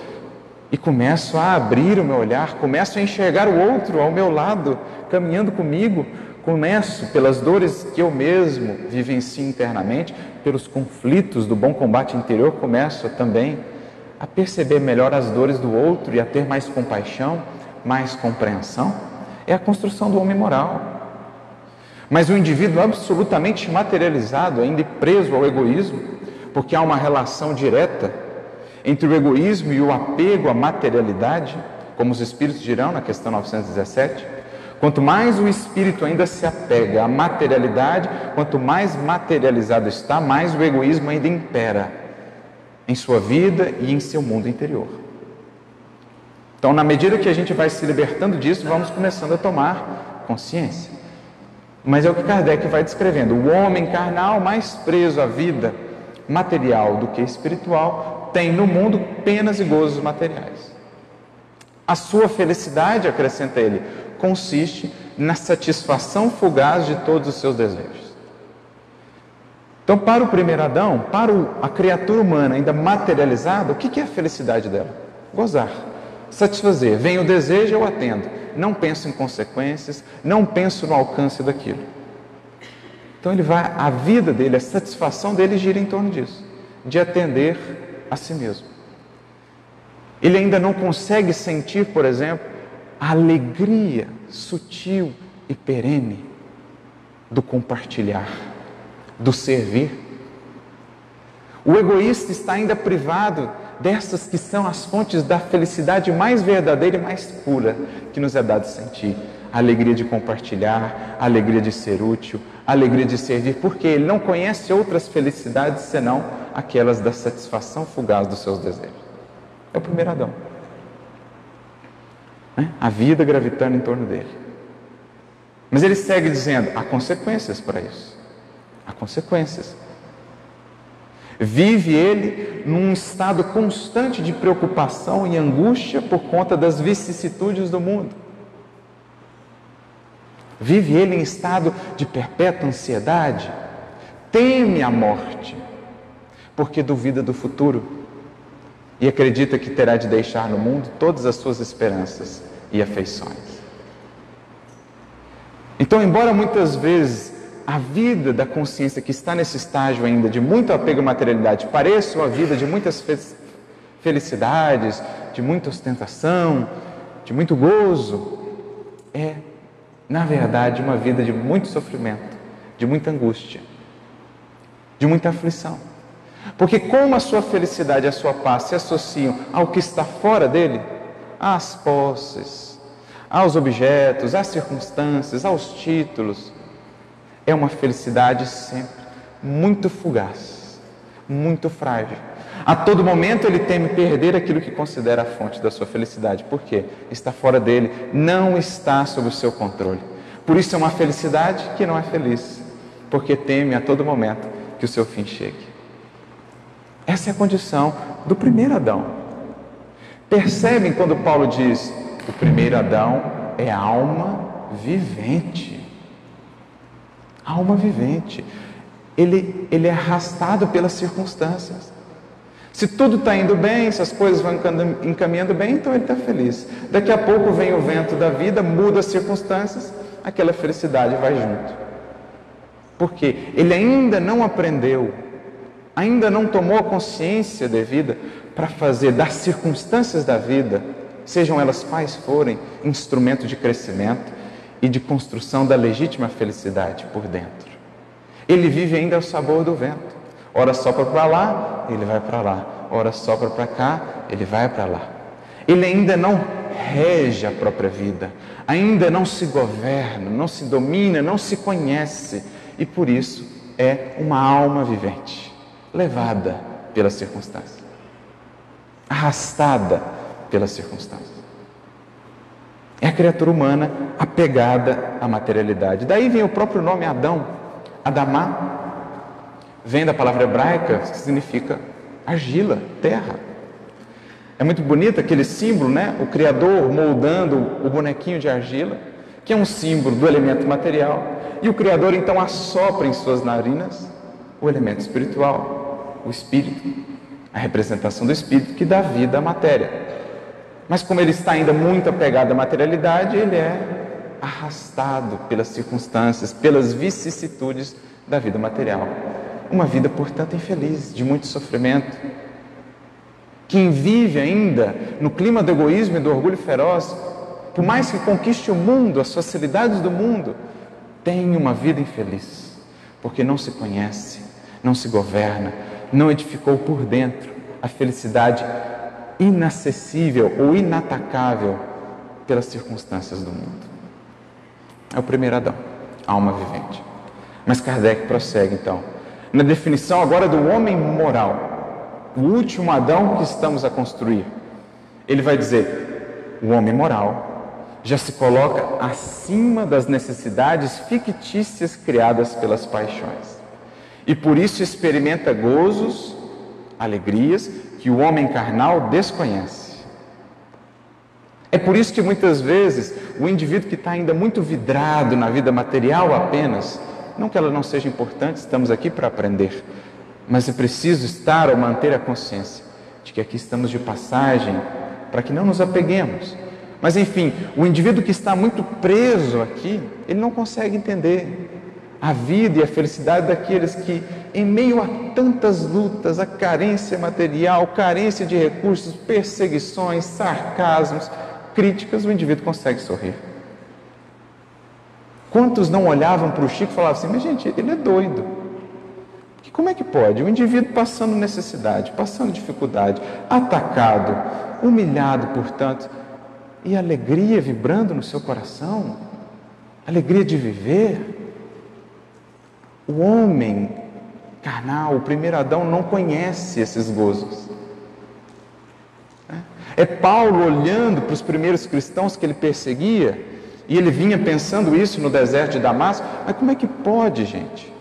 e começo a abrir o meu olhar, começo a enxergar o outro ao meu lado, caminhando comigo, começo pelas dores que eu mesmo vivencio internamente, pelos conflitos do bom combate interior, começo também a perceber melhor as dores do outro e a ter mais compaixão, mais compreensão. É a construção do homem moral. Mas o indivíduo absolutamente materializado, ainda preso ao egoísmo, porque há uma relação direta entre o egoísmo e o apego à materialidade, como os espíritos dirão na questão 917, quanto mais o espírito ainda se apega à materialidade, quanto mais materializado está, mais o egoísmo ainda impera em sua vida e em seu mundo interior. Então, na medida que a gente vai se libertando disso, vamos começando a tomar consciência. Mas é o que Kardec vai descrevendo. O homem carnal, mais preso à vida material do que espiritual, tem no mundo penas e gozos materiais. A sua felicidade, acrescenta ele, consiste na satisfação fugaz de todos os seus desejos. Então, para o primeiro Adão, para a criatura humana ainda materializada, o que é a felicidade dela? Gozar, satisfazer. Vem o desejo, eu atendo. Não penso em consequências, não penso no alcance daquilo. Então a vida dele, a satisfação dele gira em torno disso, de atender a si mesmo. Ele ainda não consegue sentir, por exemplo, a alegria sutil e perene do compartilhar, do servir. O egoísta está ainda privado dessas que são as fontes da felicidade mais verdadeira e mais pura que nos é dado sentir. A alegria de compartilhar, a alegria de ser útil, a alegria de servir, porque ele não conhece outras felicidades senão aquelas da satisfação fugaz dos seus desejos. É o primeiro Adão. né? A vida gravitando em torno dele. Mas ele segue dizendo, há consequências para isso. Há consequências. Vive ele num estado constante de preocupação e angústia por conta das vicissitudes do mundo. Vive ele em estado de perpétua ansiedade. Teme a morte, porque duvida do futuro e acredita que terá de deixar no mundo todas as suas esperanças e afeições. Então, embora muitas vezes a vida da consciência que está nesse estágio ainda de muito apego à materialidade pareça uma vida de muitas felicidades, de muita ostentação, de muito gozo, é, na verdade, uma vida de muito sofrimento, de muita angústia, de muita aflição. Porque como a sua felicidade e a sua paz se associam ao que está fora dele, às posses, aos objetos, às circunstâncias, aos títulos, é uma felicidade sempre muito fugaz, muito frágil. A todo momento ele teme perder aquilo que considera a fonte da sua felicidade. Por quê? Está fora dele, não está sob o seu controle. Por isso é uma felicidade que não é feliz, porque teme a todo momento que o seu fim chegue. Essa é a condição do primeiro Adão. Percebem quando Paulo diz, o primeiro Adão é alma vivente. Alma vivente. Ele é arrastado pelas circunstâncias. Se tudo está indo bem, se as coisas vão encaminhando bem, então ele está feliz. Daqui a pouco vem o vento da vida, muda as circunstâncias, aquela felicidade vai junto. Porque ele ainda não aprendeu, ainda não tomou a consciência devida para fazer das circunstâncias da vida, sejam elas quais forem, instrumento de crescimento e de construção da legítima felicidade por dentro. Ele vive ainda ao sabor do vento. Ora sopra para lá, ele vai para lá. Ora sopra para cá, ele vai para lá. Ele ainda não rege a própria vida, ainda não se governa, não se domina, não se conhece. E por isso é uma alma vivente, levada pelas circunstâncias, arrastada pelas circunstâncias. É a criatura humana apegada à materialidade. Daí vem o próprio nome Adão. Adamá vem da palavra hebraica que significa argila, terra. É muito bonito aquele símbolo, né? O Criador moldando o bonequinho de argila, que é um símbolo do elemento material. E o Criador então assopra em suas narinas o elemento espiritual, o Espírito, a representação do Espírito que dá vida à matéria. Mas como ele está ainda muito apegado à materialidade, ele é arrastado pelas circunstâncias, pelas vicissitudes da vida material. Uma vida, portanto, infeliz, de muito sofrimento. Quem vive ainda no clima do egoísmo e do orgulho feroz, por mais que conquiste o mundo, as facilidades do mundo, tem uma vida infeliz, porque não se conhece, não se governa, não edificou por dentro a felicidade inacessível ou inatacável pelas circunstâncias do mundo. É o primeiro Adão, alma vivente. Mas Kardec prossegue então, na definição agora do homem moral, o último Adão que estamos a construir. Ele vai dizer, o homem moral já se coloca acima das necessidades fictícias criadas pelas paixões. E por isso experimenta gozos, alegrias, que o homem carnal desconhece. É por isso que muitas vezes o indivíduo que está ainda muito vidrado na vida material apenas, não que ela não seja importante, estamos aqui para aprender, mas é preciso estar ou manter a consciência de que aqui estamos de passagem para que não nos apeguemos. Mas enfim, o indivíduo que está muito preso aqui, ele não consegue entender a vida e a felicidade daqueles que, em meio a tantas lutas, a carência material, carência de recursos, perseguições, sarcasmos, críticas, o indivíduo consegue sorrir. Quantos não olhavam para o Chico e falavam assim, mas gente, ele é doido. Porque como é que pode? Um indivíduo passando necessidade, passando dificuldade, atacado, humilhado, portanto, e alegria vibrando no seu coração, alegria de viver. O homem carnal, o primeiro Adão, não conhece esses gozos. É Paulo olhando para os primeiros cristãos que ele perseguia, e ele vinha pensando isso no deserto de Damasco. Mas como é que pode, gente?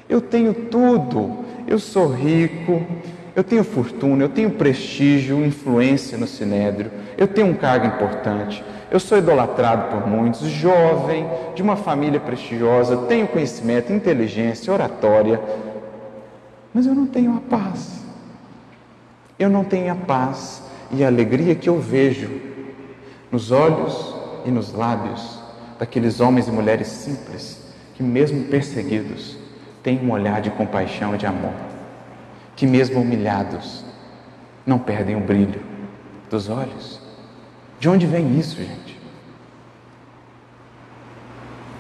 Eu tenho tudo, eu sou rico, eu tenho fortuna, eu tenho prestígio, influência no Sinédrio, eu tenho um cargo importante, eu sou idolatrado por muitos, jovem, de uma família prestigiosa, tenho conhecimento, inteligência, oratória, mas eu não tenho a paz. Eu não tenho a paz e a alegria que eu vejo nos olhos e nos lábios daqueles homens e mulheres simples, que mesmo perseguidos, têm um olhar de compaixão e de amor, que mesmo humilhados, não perdem o brilho dos olhos. De onde vem isso, gente?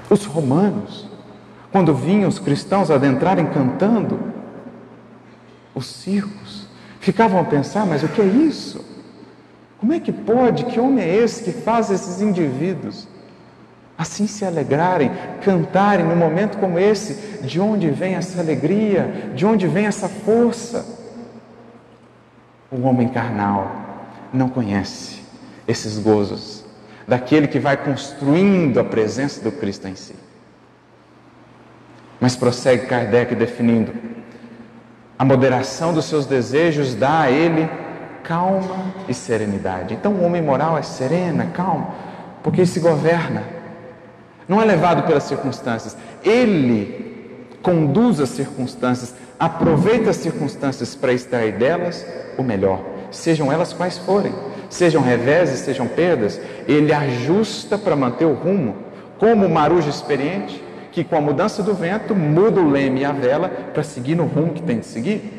Os romanos, quando vinham os cristãos adentrarem cantando os circos, ficavam a pensar, mas o que é isso? Como é que pode? Que homem é esse que faz esses indivíduos assim se alegrarem, cantarem num momento como esse? De onde vem essa alegria? De onde vem essa força? O homem carnal não conhece esses gozos daquele que vai construindo a presença do Cristo em si. Mas prossegue Kardec definindo: a moderação dos seus desejos dá a ele calma e serenidade. Então o homem moral é sereno, é calmo, porque ele se governa, não é levado pelas circunstâncias, ele conduz as circunstâncias, aproveita as circunstâncias para extrair delas o melhor, sejam elas quais forem, sejam reveses, sejam perdas, ele ajusta para manter o rumo, como o marujo experiente, que com a mudança do vento muda o leme e a vela para seguir no rumo que tem de seguir.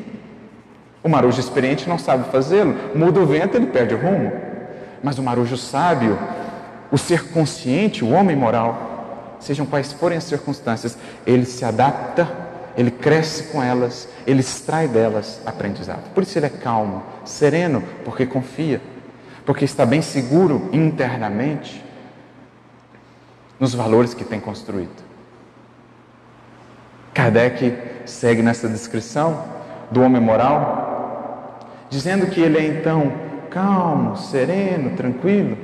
O marujo experiente não sabe fazê-lo, muda o vento, ele perde o rumo. Mas o marujo sábio, o ser consciente, o homem moral, sejam quais forem as circunstâncias, ele se adapta, ele cresce com elas, ele extrai delas aprendizado. Por isso ele é calmo, sereno, porque confia, porque está bem seguro internamente nos valores que tem construído. Kardec segue nessa descrição do homem moral, dizendo que ele é então calmo, sereno, tranquilo,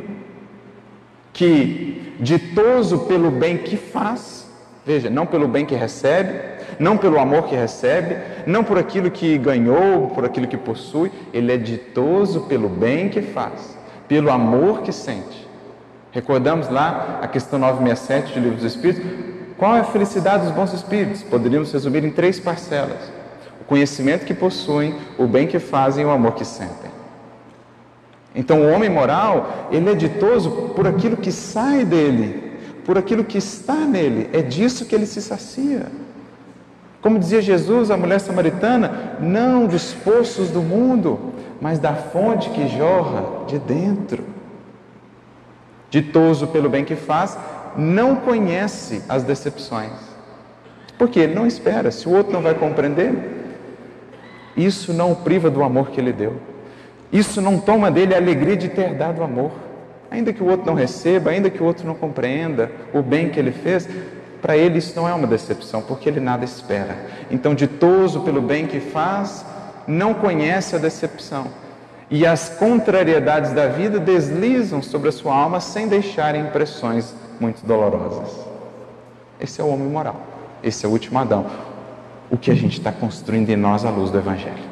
que ditoso pelo bem que faz, veja, não pelo bem que recebe, não pelo amor que recebe, não por aquilo que ganhou, por aquilo que possui, ele é ditoso pelo bem que faz, pelo amor que sente. Recordamos lá a questão 967 do Livro dos Espíritos. Qual é a felicidade dos bons espíritos? Poderíamos resumir em 3 parcelas: o conhecimento que possuem, o bem que fazem e o amor que sentem. Então o homem moral, ele é ditoso por aquilo que sai dele, por aquilo que está nele, é disso que ele se sacia. Como dizia Jesus à mulher samaritana, não dos poços do mundo, mas da fonte que jorra de dentro. Ditoso pelo bem que faz, não conhece as decepções, porque ele não espera. Se o outro não vai compreender, isso não o priva do amor que ele deu, isso não toma dele a alegria de ter dado amor, ainda que o outro não receba, ainda que o outro não compreenda o bem que ele fez. Para ele isso não é uma decepção, porque ele nada espera. Então, ditoso pelo bem que faz, não conhece a decepção, e as contrariedades da vida deslizam sobre a sua alma sem deixarem impressões muito dolorosas. Esse é o homem moral, esse é o último Adão, o que a gente está construindo em nós à luz do Evangelho.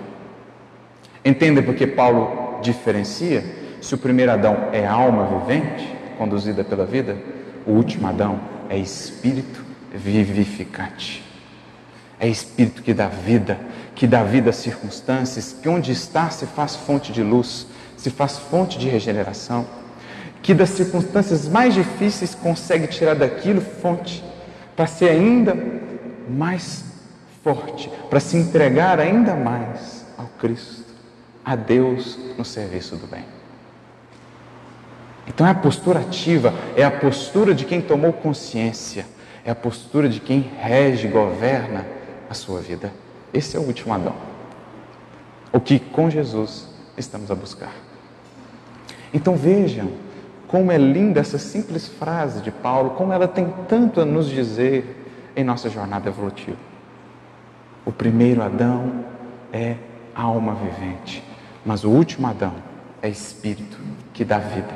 Entenda porque Paulo diferencia: se o primeiro Adão é alma vivente, conduzida pela vida, o último Adão é espírito vivificante, é espírito que dá vida às circunstâncias, que onde está se faz fonte de luz, se faz fonte de regeneração, que das circunstâncias mais difíceis consegue tirar daquilo fonte para ser ainda mais forte, para se entregar ainda mais ao Cristo, a Deus no serviço do bem. Então é a postura ativa, é a postura de quem tomou consciência, é a postura de quem rege, governa a sua vida. Esse é o último Adão, o que com Jesus estamos a buscar. Então vejam como é linda essa simples frase de Paulo, como ela tem tanto a nos dizer em nossa jornada evolutiva. O primeiro Adão é alma vivente, mas o último Adão é Espírito que dá vida.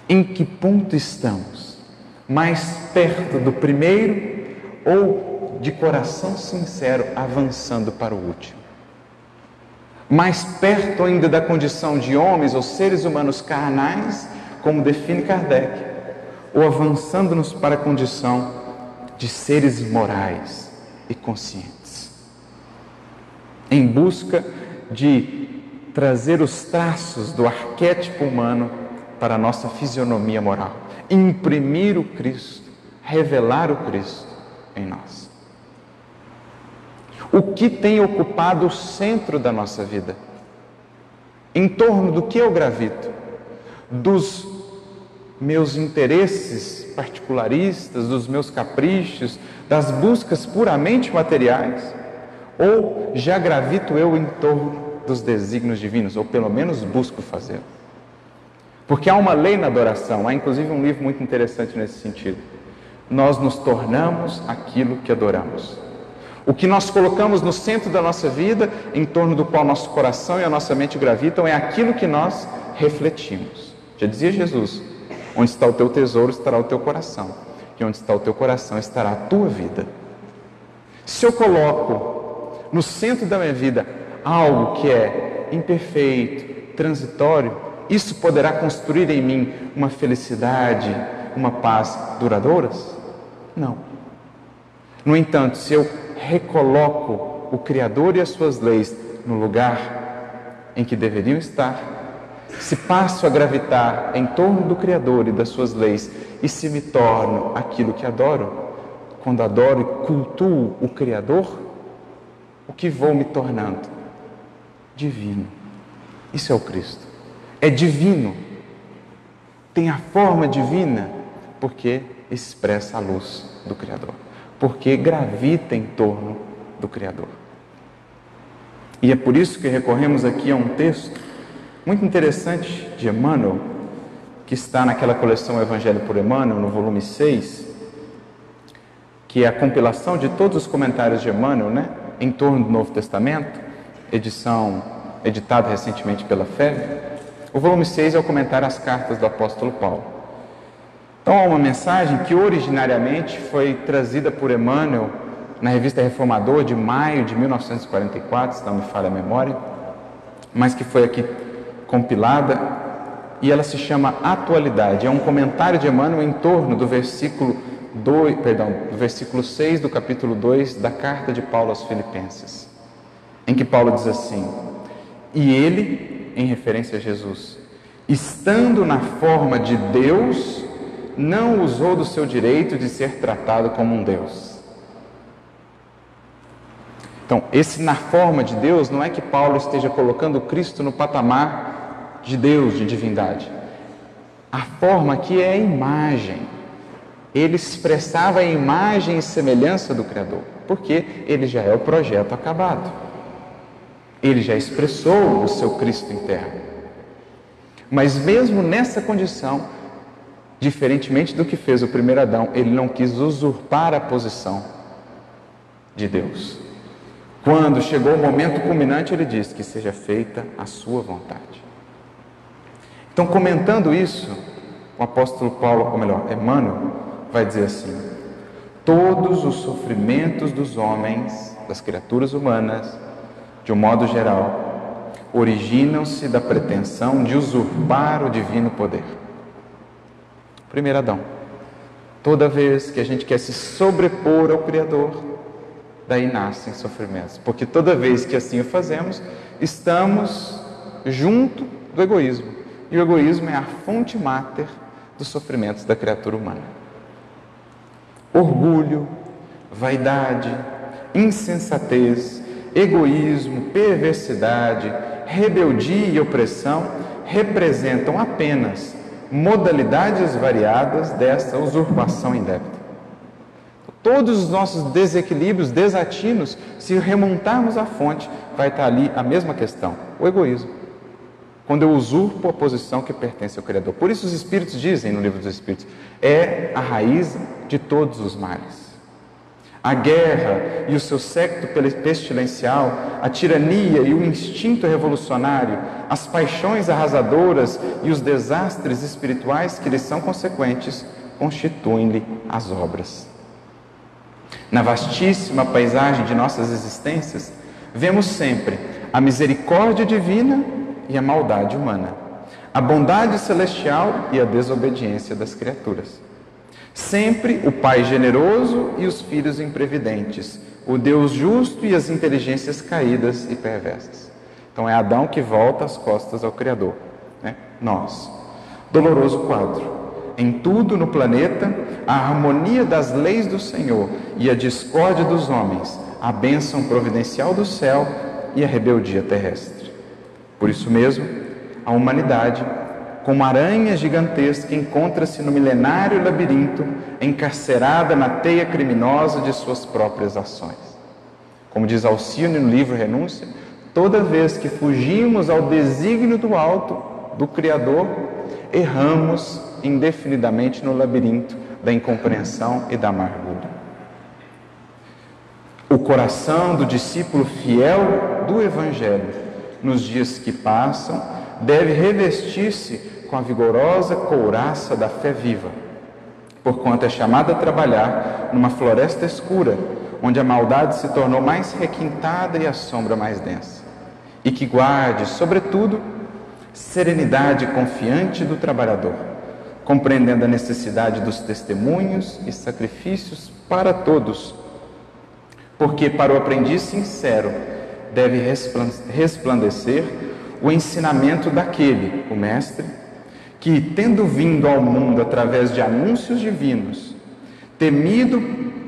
Em que ponto estamos? Mais perto do primeiro ou de coração sincero avançando para o último? Mais perto ainda da condição de homens ou seres humanos carnais, como define Kardec, ou avançando-nos para a condição de seres morais e conscientes, em busca de trazer os traços do arquétipo humano para a nossa fisionomia moral, imprimir o Cristo, revelar o Cristo em nós. O que tem ocupado o centro da nossa vida? Em torno do que eu gravito? Dos meus interesses particularistas, dos meus caprichos, das buscas puramente materiais? Ou já gravito eu em torno dos desígnios divinos, ou pelo menos busco fazê-lo? Porque há uma lei na adoração, há inclusive um livro muito interessante nesse sentido. Nós nos tornamos aquilo que adoramos. O que nós colocamos no centro da nossa vida, em torno do qual nosso coração e a nossa mente gravitam, é aquilo que nós refletimos. Já dizia Jesus: onde está o teu tesouro, estará o teu coração. E onde está o teu coração, estará a tua vida. Se eu coloco no centro da minha vida algo que é imperfeito, transitório, isso poderá construir em mim uma felicidade, uma paz duradouras? Não. No entanto, se eu recoloco o Criador e as suas leis no lugar em que deveriam estar, se passo a gravitar em torno do Criador e das suas leis e se me torno aquilo que adoro, quando adoro e cultuo o Criador, o que vou me tornando? Divino. Isso é o Cristo. É divino. Tem a forma divina porque expressa a luz do Criador, porque gravita em torno do Criador. E é por isso que recorremos aqui a um texto muito interessante de Emmanuel, que está naquela coleção Evangelho por Emmanuel, no volume 6, que é a compilação de todos os comentários de Emmanuel, em torno do Novo Testamento, editada recentemente pela FEB. O volume 6 é o comentário às cartas do apóstolo Paulo. Então, há uma mensagem que originariamente foi trazida por Emmanuel na Revista Reformador de maio de 1944, se não me falha a memória, mas que foi aqui compilada, e ela se chama Atualidade. É um comentário de Emmanuel em torno do versículo 6 do capítulo 2 da carta de Paulo aos Filipenses, em que Paulo diz assim: e ele, em referência a Jesus, estando na forma de Deus, não usou do seu direito de ser tratado como um Deus. Então, esse na forma de Deus, não é que Paulo esteja colocando Cristo no patamar de Deus, de divindade. A forma aqui é a imagem. Ele expressava a imagem e semelhança do Criador, porque ele já é o projeto acabado. Ele já expressou o seu Cristo interno. Mas mesmo nessa condição, diferentemente do que fez o primeiro Adão, ele não quis usurpar a posição de Deus. Quando chegou o momento culminante, ele disse que seja feita a sua vontade. Então, comentando isso, o apóstolo Paulo, ou melhor, Emmanuel, vai dizer assim: todos os sofrimentos dos homens, das criaturas humanas, de um modo geral, originam-se da pretensão de usurpar o divino poder. Primeiro Adão. Toda vez que a gente quer se sobrepor ao Criador, daí nascem sofrimentos. Porque toda vez que assim o fazemos, estamos junto do egoísmo. E o egoísmo é a fonte máter dos sofrimentos da criatura humana. Orgulho, vaidade, insensatez, egoísmo, perversidade, rebeldia e opressão representam apenas modalidades variadas dessa usurpação indébita. Todos os nossos desequilíbrios, desatinos, se remontarmos à fonte, vai estar ali a mesma questão, o egoísmo. Quando eu usurpo a posição que pertence ao Criador. Por isso os Espíritos dizem no Livro dos Espíritos, é a raiz de todos os males. A guerra e o seu séquito pestilencial, a tirania e o instinto revolucionário, as paixões arrasadoras e os desastres espirituais que lhes são consequentes, constituem-lhe as obras. Na vastíssima paisagem de nossas existências, vemos sempre a misericórdia divina e a maldade humana, a bondade celestial e a desobediência das criaturas. Sempre o Pai generoso e os filhos imprevidentes, o Deus justo e as inteligências caídas e perversas. Então é Adão que volta as costas ao Criador, né? Nós. Doloroso quadro. Em tudo no planeta, a harmonia das leis do Senhor e a discórdia dos homens, a bênção providencial do céu e a rebeldia terrestre. Por isso mesmo, a humanidade, como aranha gigantesca, encontra-se no milenário labirinto, encarcerada na teia criminosa de suas próprias ações. Como diz Alcione no livro Renúncia, toda vez que fugimos ao desígnio do alto, do Criador, erramos indefinidamente no labirinto da incompreensão e da amargura. O coração do discípulo fiel do Evangelho, nos dias que passam, deve revestir-se com a vigorosa couraça da fé viva, porquanto é chamado a trabalhar numa floresta escura, onde a maldade se tornou mais requintada e a sombra mais densa, e que guarde, sobretudo, serenidade confiante do trabalhador, compreendendo a necessidade dos testemunhos e sacrifícios para todos, porque para o aprendiz sincero deve resplandecer o ensinamento daquele, o Mestre, que, tendo vindo ao mundo através de anúncios divinos, temido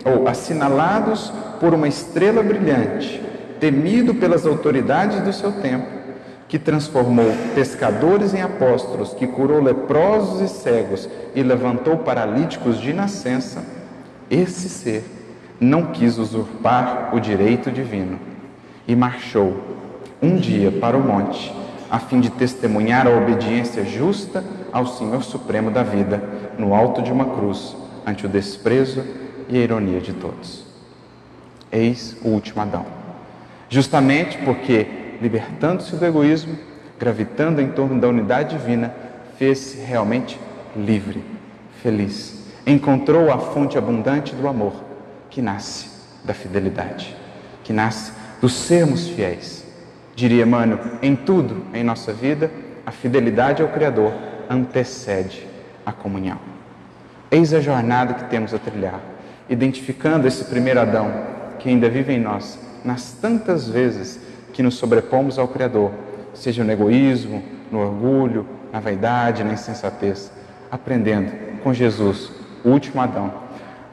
ou assinalados por uma estrela brilhante, temido pelas autoridades do seu tempo, que transformou pescadores em apóstolos, que curou leprosos e cegos e levantou paralíticos de nascença, esse ser não quis usurpar o direito divino e marchou um dia para o monte, a fim de testemunhar a obediência justa ao Senhor Supremo da vida, no alto de uma cruz, ante o desprezo e a ironia de todos. Eis o último Adão. Justamente porque, libertando-se do egoísmo, gravitando em torno da unidade divina, fez-se realmente livre, feliz. Encontrou a fonte abundante do amor, que nasce da fidelidade, que nasce do sermos fiéis. Diria Emmanuel, em tudo em nossa vida, a fidelidade ao Criador antecede a comunhão. Eis a jornada que temos a trilhar, identificando esse primeiro Adão que ainda vive em nós, nas tantas vezes que nos sobrepomos ao Criador, seja no egoísmo, no orgulho, na vaidade, na insensatez, aprendendo com Jesus, o último Adão,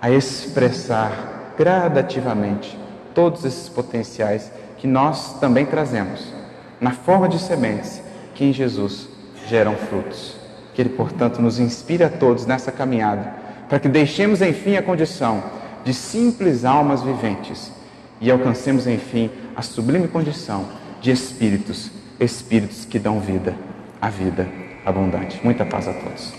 a expressar gradativamente todos esses potenciais que nós também trazemos, na forma de sementes que em Jesus geram frutos. Que Ele, portanto, nos inspire a todos nessa caminhada, para que deixemos, enfim, a condição de simples almas viventes e alcancemos, enfim, a sublime condição de espíritos que dão vida, a vida abundante. Muita paz a todos.